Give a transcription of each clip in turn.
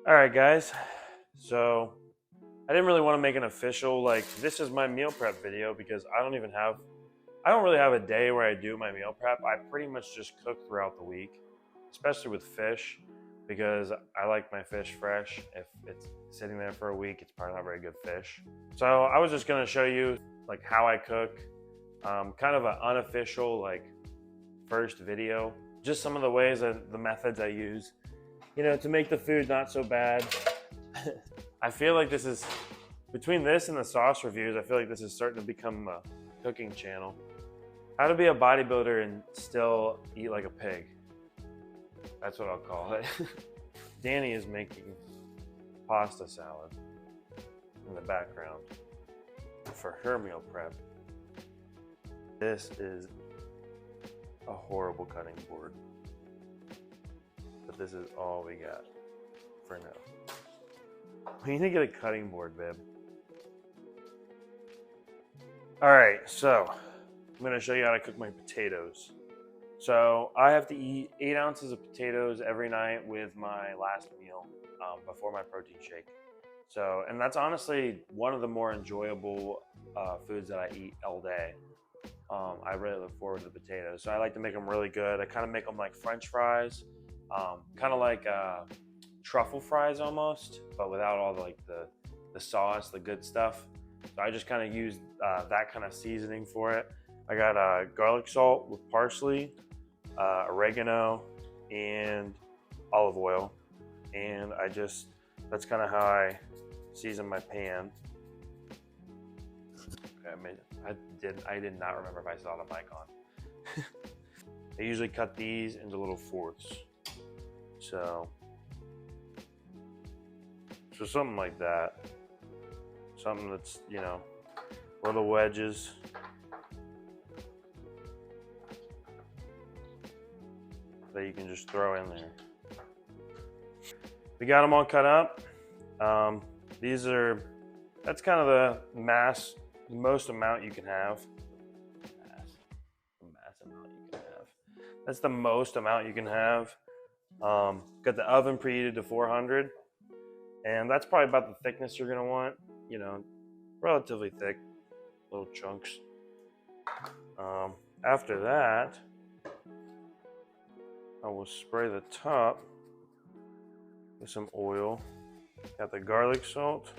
All right, guys. So I didn't really want to make an official, like, this is my meal prep video because I don't really have a day where I do my meal prep. I pretty much just cook throughout the week, especially with fish because I like my fish fresh. If it's sitting there for a week, it's probably not very good fish. So I was just going to show you like how I cook, kind of an unofficial, like, first video, just some of the ways and the methods I use, to make the food not so bad. I feel like this is, between this and the sauce reviews, I feel like this is starting to become a cooking channel. How to be a bodybuilder and still eat like a pig. That's what I'll call it. Danny is making pasta salad in the background for her meal prep. This is a horrible cutting board, but this is all we got for now. We need to get a cutting board, babe. All right, so I'm gonna show you how to cook my potatoes. So I have to eat 8 ounces of potatoes every night with my last meal before my protein shake. So, and that's honestly one of the more enjoyable foods that I eat all day. I really look forward to the potatoes. So I like to make them really good. I kind of make them like French fries, kind of like truffle fries almost, but without all the sauce, the good stuff. So I just kind of use that kind of seasoning for it. I got garlic salt with parsley, oregano, and olive oil. And that's kind of how I season my pan. Okay, I did not remember if I saw the mic on. I usually cut these into little fourths. So something like that. Something that's, little wedges. That you can just throw in there. We got them all cut up. That's kind of the most amount you can have. That's the most amount you can have. Got the oven preheated to 400, and that's probably about the thickness you're gonna want. Relatively thick, little chunks. After that, I will spray the top with some oil. Got the garlic salt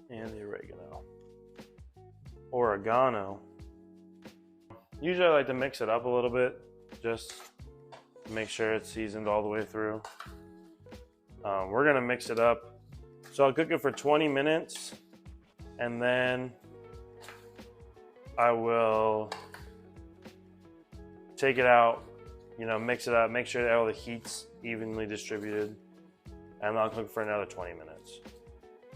and the oregano. Usually I like to mix it up a little bit, just to make sure it's seasoned all the way through. We're gonna mix it up. So I'll cook it for 20 minutes, and then I will take it out, mix it up, make sure that all the heat's evenly distributed, and I'll cook for another 20 minutes.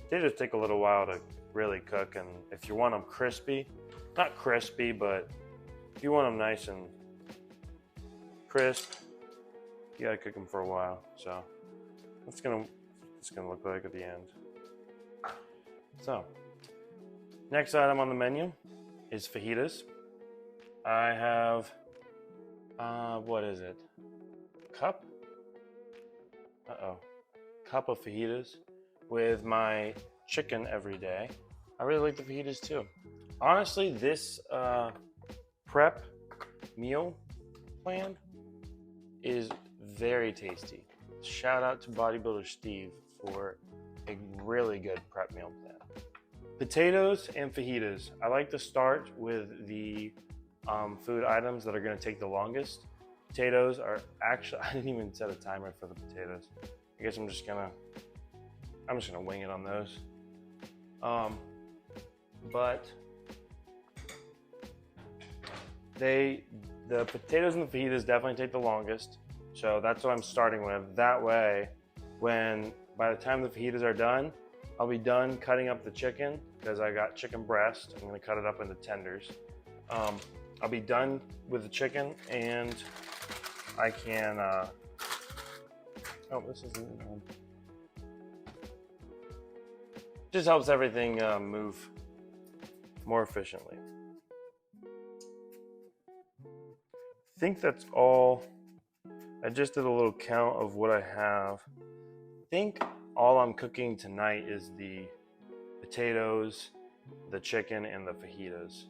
They just take a little while to really cook, and if you want them crispy, not crispy, but if you want them nice and crisp, you gotta cook them for a while. So that's gonna look like at the end. So next item on the menu is fajitas. I have what is it? Cup of fajitas with my chicken every day. I really like the fajitas too. Honestly, this prep meal plan is very tasty. Shout out to Bodybuilder Steve for a really good prep meal plan. Potatoes and fajitas. I like to start with the food items that are going to take the longest. Potatoes are actually, I didn't even set a timer for the potatoes. I guess I'm just gonna wing it on those. But the potatoes and the fajitas definitely take the longest. So that's what I'm starting with. That way, by the time the fajitas are done, I'll be done cutting up the chicken because I got chicken breast. I'm gonna cut it up into tenders. I'll be done with the chicken, and I can, this isn't, just helps everything move more efficiently. I think that's all I just did a little count of what I have. I think all I'm cooking tonight is the potatoes, the chicken, and the fajitas.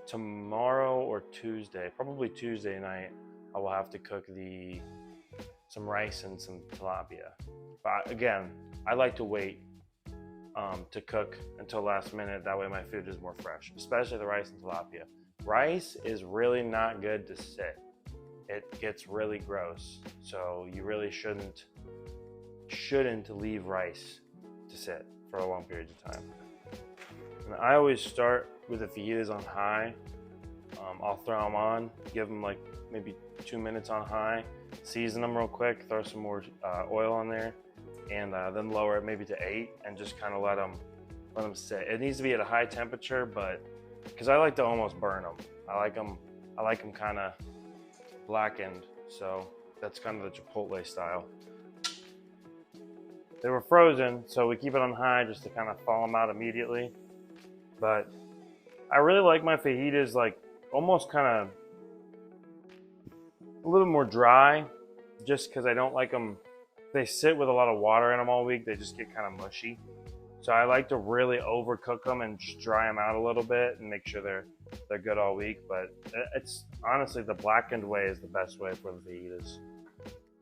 Tomorrow or Tuesday, probably Tuesday night, I will have to cook some rice and some tilapia. But again, I like to wait to cook until last minute. That way my food is more fresh, especially the rice and tilapia. Rice is really not good to sit. It gets really gross. So you really shouldn't leave rice to sit for a long period of time. And I always start with the fajitas on high. I'll throw them on, give them like maybe 2 minutes on high, season them real quick, throw some more oil on there, and then lower it maybe to 8 and just kind of let them sit. It needs to be at a high temperature, but because I like to almost burn them. I like them kind of blackened, so that's kind of the Chipotle style. They were frozen, so we keep it on high just to kind of thaw them out immediately. But I really like my fajitas like almost kind of a little more dry, just because I don't like them. They sit with a lot of water in them all week. They just get kind of mushy. So I like to really overcook them and just dry them out a little bit and make sure they're good all week. But it's honestly, the blackened way is the best way for the fajitas.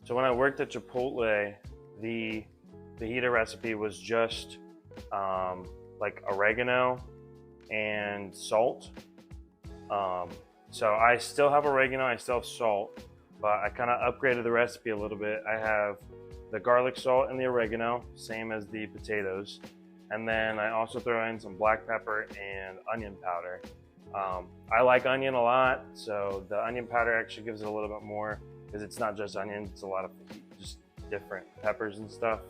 So when I worked at Chipotle, the fajita recipe was just like oregano and salt. So I still have oregano, I still have salt, but I kind of upgraded the recipe a little bit. I have the garlic salt and the oregano, same as the potatoes. And then I also throw in some black pepper and onion powder. I like onion a lot, so the onion powder actually gives it a little bit more, because it's not just onion, it's a lot of just different peppers and stuff.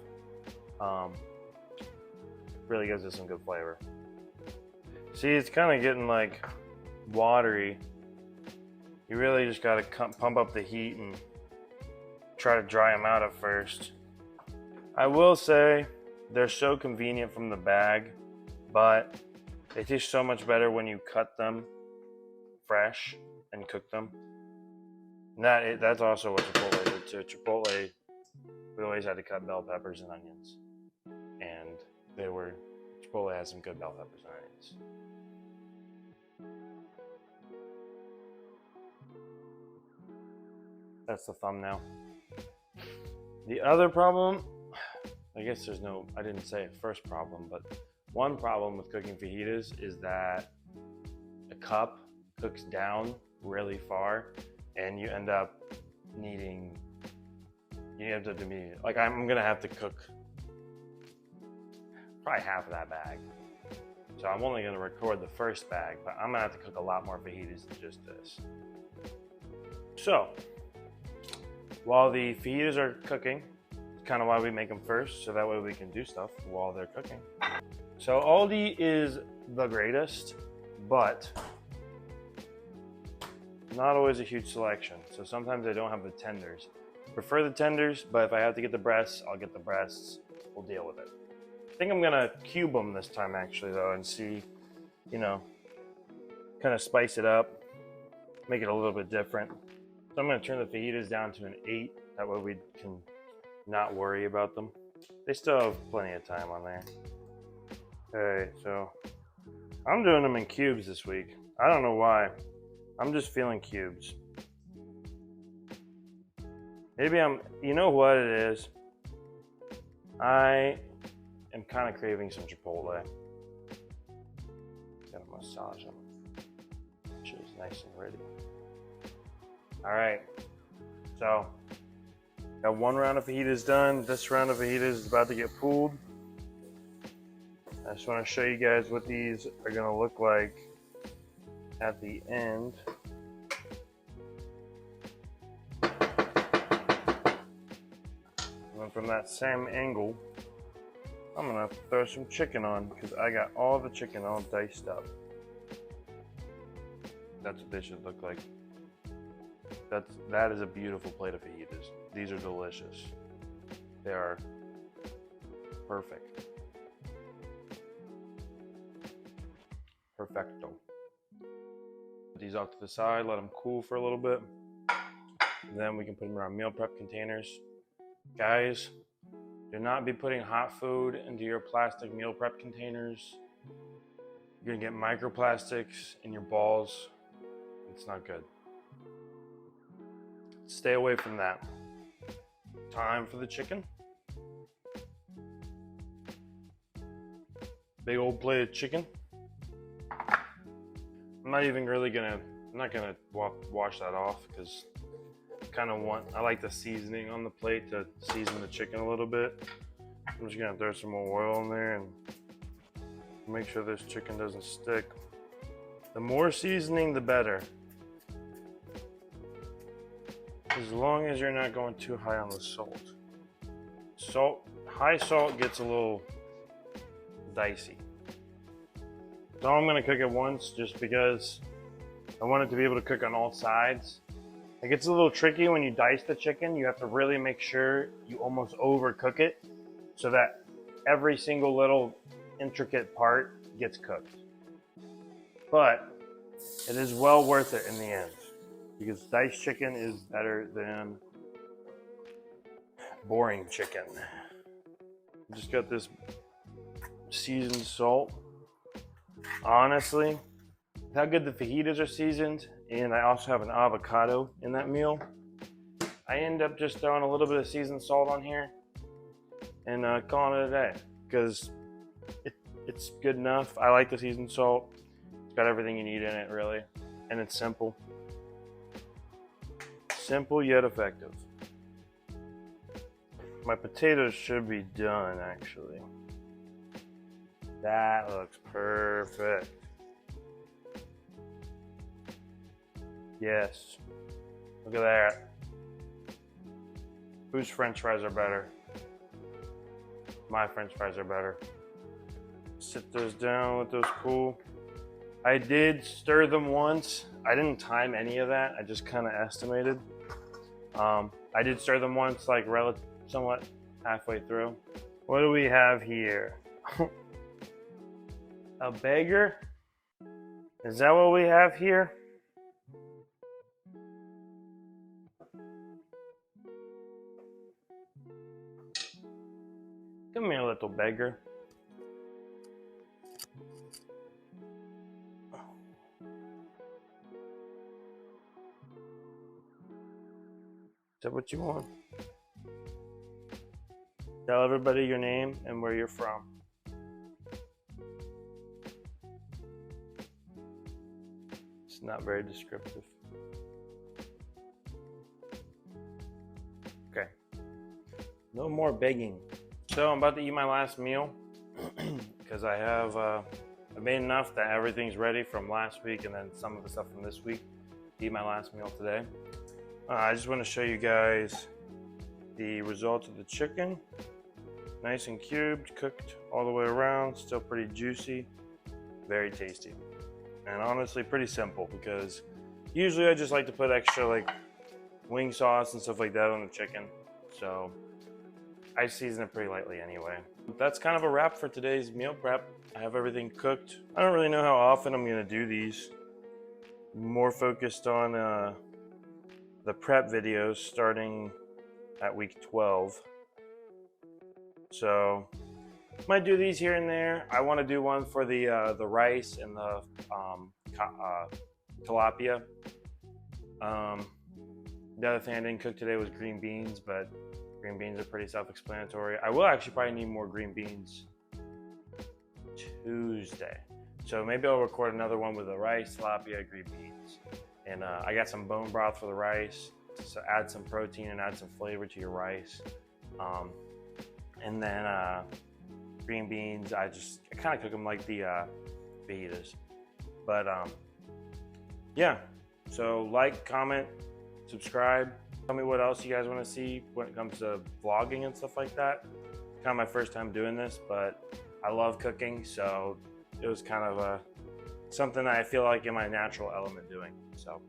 Really gives it some good flavor. See, it's kind of getting like watery. You really just got to pump up the heat and try to dry them out at first. I will say they're so convenient from the bag, but they taste so much better when you cut them fresh and cook them. And that's also what Chipotle did too. Chipotle, we always had to cut bell peppers and onions, and Chipotle has some good bell peppers and onions. That's the thumbnail. The other problem, I guess I didn't say it first problem, but one problem with cooking fajitas is that the cup cooks down really far, and you end up needing, like I'm gonna have to cook probably half of that bag. So I'm only gonna record the first bag, but I'm gonna have to cook a lot more fajitas than just this. So, while the fajitas are cooking, it's kind of why we make them first, so that way we can do stuff while they're cooking. So Aldi is the greatest, but not always a huge selection. So sometimes I don't have the tenders. Prefer the tenders, but if I have to get the breasts, I'll get the breasts. We'll deal with it. I think I'm gonna cube them this time actually though, and see, kind of spice it up, make it a little bit different. So I'm gonna turn the fajitas down to an 8. That way we can not worry about them. They still have plenty of time on there. Okay, so I'm doing them in cubes this week. I don't know why. I'm just feeling cubes. Maybe you know what it is? I am kind of craving some Chipotle. Gotta massage them. She's nice and ready. All right, so got one round of fajitas done. This round of fajitas is about to get pulled. I just want to show you guys what these are gonna look like at the end. And then from that same angle, I'm gonna throw some chicken on, because I got all the chicken all diced up. That's what they should look like. That is a beautiful plate of fajitas. These are delicious. They are perfect. Perfecto. Put these off to the side, let them cool for a little bit. Then we can put them in our meal prep containers. Guys, do not be putting hot food into your plastic meal prep containers. You're gonna get microplastics in your balls. It's not good. Stay away from that. Time for the chicken. Big old plate of chicken. I'm not gonna wash that off because I like the seasoning on the plate to season the chicken a little bit. I'm just gonna throw some more oil in there and make sure this chicken doesn't stick. The more seasoning, the better. As long as you're not going too high on the salt. High salt gets a little dicey. So I'm gonna cook it once just because I want it to be able to cook on all sides. It gets a little tricky when you dice the chicken. You have to really make sure you almost overcook it so that every single little intricate part gets cooked. But it is well worth it in the end because diced chicken is better than boring chicken. Just got this seasoned salt. Honestly, how good the fajitas are seasoned, and I also have an avocado in that meal, I end up just throwing a little bit of seasoned salt on here and calling it a day because it's good enough. I like the seasoned salt. It's got everything you need in it, really, and it's simple. Simple yet effective. My potatoes should be done, actually. That looks perfect. Yes. Look at that. Whose French fries are better? My French fries are better. Sit those down, let those cool. I did stir them once. I didn't time any of that. I just kind of estimated. I did stir them once, like somewhat halfway through. What do we have here? A beggar? Is that what we have here? Come here, little beggar. Is that what you want? Tell everybody your name and where you're from. It's not very descriptive. Okay. No more begging. So I'm about to eat my last meal because I made enough that everything's ready from last week and then some of the stuff from this week to eat my last meal today. I just want to show you guys the results of the chicken. Nice and cubed, cooked all the way around, still pretty juicy, very tasty. And honestly pretty simple because usually I just like to put extra like wing sauce and stuff like that on the chicken. So I season it pretty lightly anyway. That's kind of a wrap for today's meal prep. I have everything cooked. I don't really know how often I'm gonna do these. More focused on the prep videos starting at week 12. So might do these here and there. I want to do one for the rice and the tilapia. The other thing I didn't cook today was green beans, but green beans are pretty self-explanatory. I will actually probably need more green beans Tuesday. So maybe I'll record another one with the rice, tilapia, green beans. And I got some bone broth for the rice, so add some protein and add some flavor to your rice. And then green beans, I kind of cook them like the fajitas. But yeah, so like, comment, subscribe. Tell me what else you guys want to see when it comes to vlogging and stuff like that. It's kind of my first time doing this, but I love cooking, so it was kind of something that I feel like in my natural element doing. So